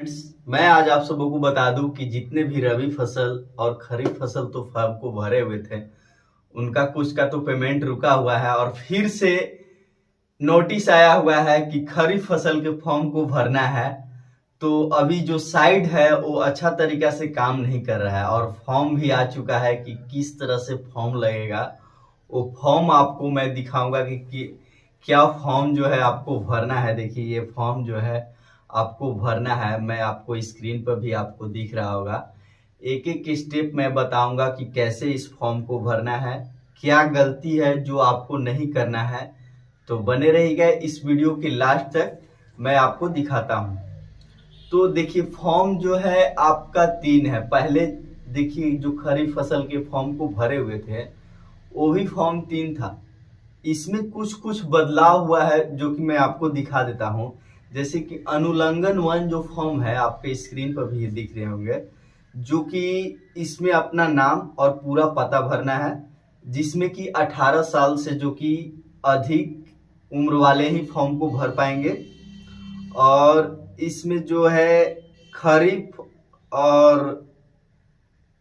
मैं आज आप सबों को बता दूं कि जितने भी रबी फसल और खरीफ फसल तो फॉर्म को भरे हुए थे, उनका कुछ का तो पेमेंट रुका हुआ है और फिर से नोटिस आया हुआ है कि खरीफ फसल के फॉर्म को भरना है। तो अभी जो साइट है वो अच्छा तरीका से काम नहीं कर रहा है और फॉर्म भी आ चुका है कि किस तरह से फॉर्म लगेगा। वो फॉर्म आपको मैं दिखाऊंगा कि क्या फॉर्म जो है आपको भरना है। देखिए ये फॉर्म जो है आपको भरना है, मैं आपको स्क्रीन पर भी आपको दिख रहा होगा। एक एक स्टेप मैं बताऊंगा कि कैसे इस फॉर्म को भरना है, क्या गलती है जो आपको नहीं करना है। तो बने रहिएगा इस वीडियो के लास्ट तक, मैं आपको दिखाता हूँ। तो देखिए फॉर्म जो है आपका 3 है। पहले देखिए जो खरीफ फसल के फॉर्म को भरे हुए थे वो भी फॉर्म 3 था। इसमें कुछ कुछ बदलाव हुआ है जो कि मैं आपको दिखा देता हूँ। जैसे कि अनुलंघन 1 जो फॉर्म है आपके स्क्रीन पर भी दिख रहे होंगे, जो कि इसमें अपना नाम और पूरा पता भरना है, जिसमें कि 18 साल से जो कि अधिक उम्र वाले ही फॉर्म को भर पाएंगे। और इसमें जो है खरीफ और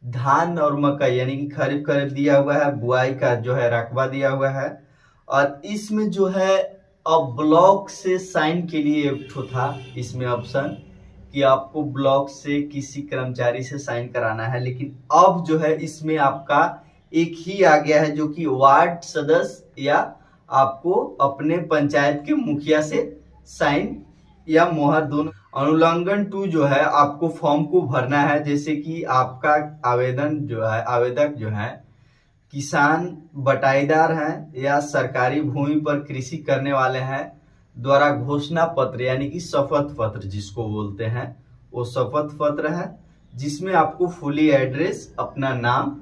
धान और मकई यानी कि खरीफ खरीफ दिया हुआ है, बुआई का जो है रकबा दिया हुआ है। और इसमें जो है अब ब्लॉक से साइन के लिए एक ठो था इसमें ऑप्शन कि आपको ब्लॉक से किसी कर्मचारी से साइन कराना है, लेकिन अब जो है इसमें आपका एक ही आ गया है जो कि वार्ड सदस्य या आपको अपने पंचायत के मुखिया से साइन या मोहर दोनों। अनुलंघन 2 जो है आपको फॉर्म को भरना है, जैसे कि आपका आवेदन जो है आवेदक जो है किसान बटाईदार हैं या सरकारी भूमि पर कृषि करने वाले हैं द्वारा घोषणा पत्र यानी कि शपथ पत्र जिसको बोलते हैं वो शपथ पत्र है, जिसमें आपको फुली एड्रेस, अपना नाम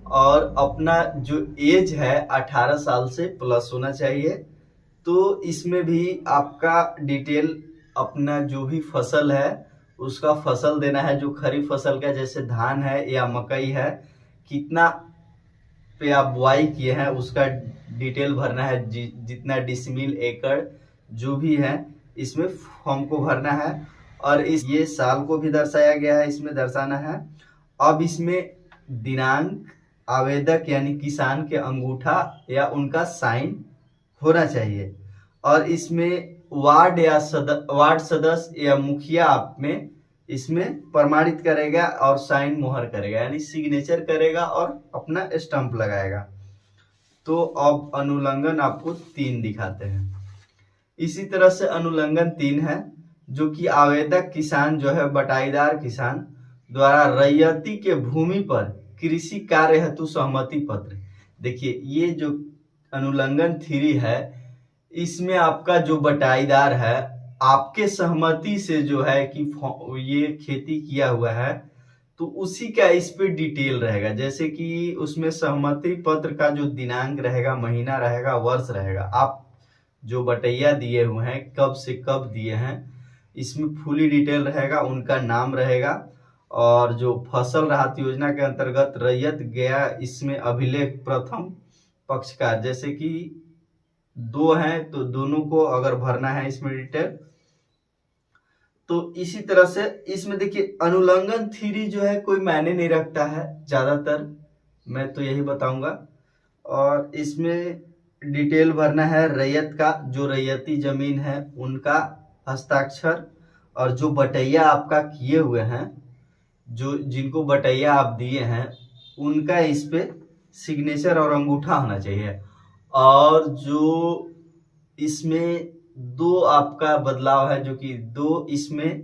और अपना जो एज है 18 साल से प्लस होना चाहिए। तो इसमें भी आपका डिटेल अपना जो भी फसल है उसका फसल देना है। जो खरीफ फसल का जैसे धान है या मकई है, कितना पे आप बुआई किए हैं उसका डिटेल भरना है, जितना डिसमिल एकड़ जो भी है इसमें फॉर्म को भरना है। और इस ये साल को भी दर्शाया गया है, इसमें दर्शाना है। अब इसमें दिनांक आवेदक यानी किसान के अंगूठा या उनका साइन होना चाहिए। और इसमें वार्ड सदस्य या मुखिया आप में इसमें प्रमाणित करेगा और साइन मोहर करेगा यानी सिग्नेचर करेगा और अपना स्टंप लगाएगा। तो अब अनुलंघन आपको 3 दिखाते हैं। इसी तरह से अनुलंघन 3 है जो कि आवेदक किसान जो है बटाईदार किसान द्वारा रैयती के भूमि पर कृषि कार्य हेतु सहमति पत्र। देखिए ये जो अनुलंघन 3 है इसमें आपका जो बटाईदार है आपके सहमति से जो है कि ये खेती किया हुआ है तो उसी का इस पे डिटेल रहेगा। जैसे कि उसमें सहमति पत्र का जो दिनांक रहेगा, महीना रहेगा, वर्ष रहेगा, आप जो बटैया दिए हुए हैं कब से कब दिए हैं इसमें फुली डिटेल रहेगा, उनका नाम रहेगा। और जो फसल राहत योजना के अंतर्गत रैयत गया इसमें अभिलेख प्रथम पक्षकार, जैसे कि 2 हैं तो दोनों को अगर भरना है इसमें डिटेल। तो इसी तरह से इसमें देखिए अनुलंघन 3 जो है कोई मायने नहीं रखता है ज्यादातर, मैं तो यही बताऊंगा। और इसमें डिटेल भरना है रैयत का, जो रैयती जमीन है उनका हस्ताक्षर, और जो बटैया आपका किए हुए हैं, जो जिनको बटैया आप दिए हैं उनका इस पे सिग्नेचर और अंगूठा होना चाहिए। और जो इसमें 2 आपका बदलाव है जो कि 2 इसमें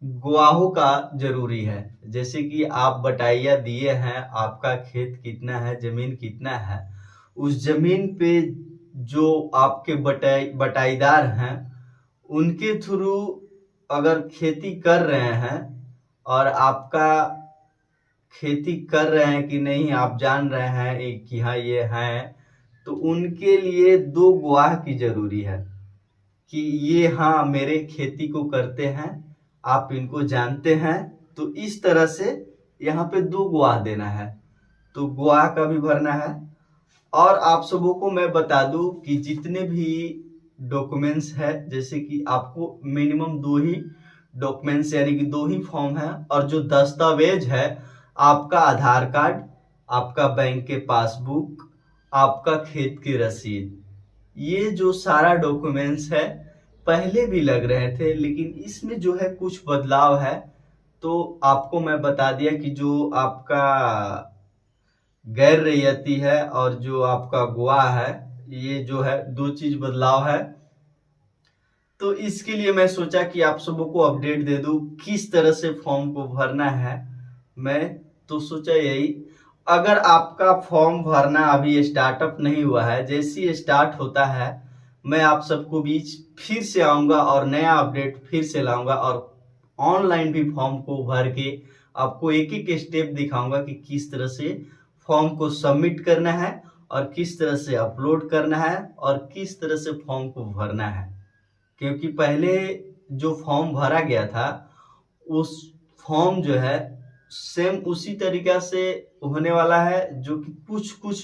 गवाहों का जरूरी है। जैसे कि आप बटाइया दिए हैं, आपका खेत कितना है, जमीन कितना है, उस जमीन पे जो आपके बटाईदार हैं उनके थ्रू अगर खेती कर रहे हैं और आपका खेती कर रहे हैं कि नहीं आप जान रहे हैं कि हाँ ये है, तो उनके लिए 2 गवाह की जरूरी है कि ये हाँ मेरे खेती को करते हैं, आप इनको जानते हैं। तो इस तरह से यहाँ पे 2 गवाह देना है, तो गवाह का भी भरना है। और आप सबों को मैं बता दूं कि जितने भी डॉक्यूमेंट्स है, जैसे कि आपको मिनिमम 2 ही डॉक्यूमेंट्स यानी कि 2 ही फॉर्म है, और जो दस्तावेज है आपका आधार कार्ड, आपका बैंक के पासबुक, आपका खेत की रसीद। ये जो सारा डॉक्यूमेंट्स है पहले भी लग रहे थे, लेकिन इसमें जो है कुछ बदलाव है। तो आपको मैं बता दिया कि जो आपका गैर रैयती है और जो आपका गवाह है, ये जो है 2 चीज बदलाव है। तो इसके लिए मैं सोचा कि आप सबों को अपडेट दे दूं किस तरह से फॉर्म को भरना है। मैं तो सोचा यही, अगर आपका फॉर्म भरना अभी स्टार्टअप नहीं हुआ है, जैसे ही स्टार्ट होता है मैं आप सबको बीच फिर से आऊंगा और नया अपडेट फिर से लाऊंगा, और ऑनलाइन भी फॉर्म को भर के आपको एक एक स्टेप दिखाऊंगा कि किस तरह से फॉर्म को सबमिट करना है और किस तरह से अपलोड करना है और किस तरह से फॉर्म को भरना है। क्योंकि पहले जो फॉर्म भरा गया था उस फॉर्म जो है सेम उसी तरीका से होने वाला है, जो कि कुछ कुछ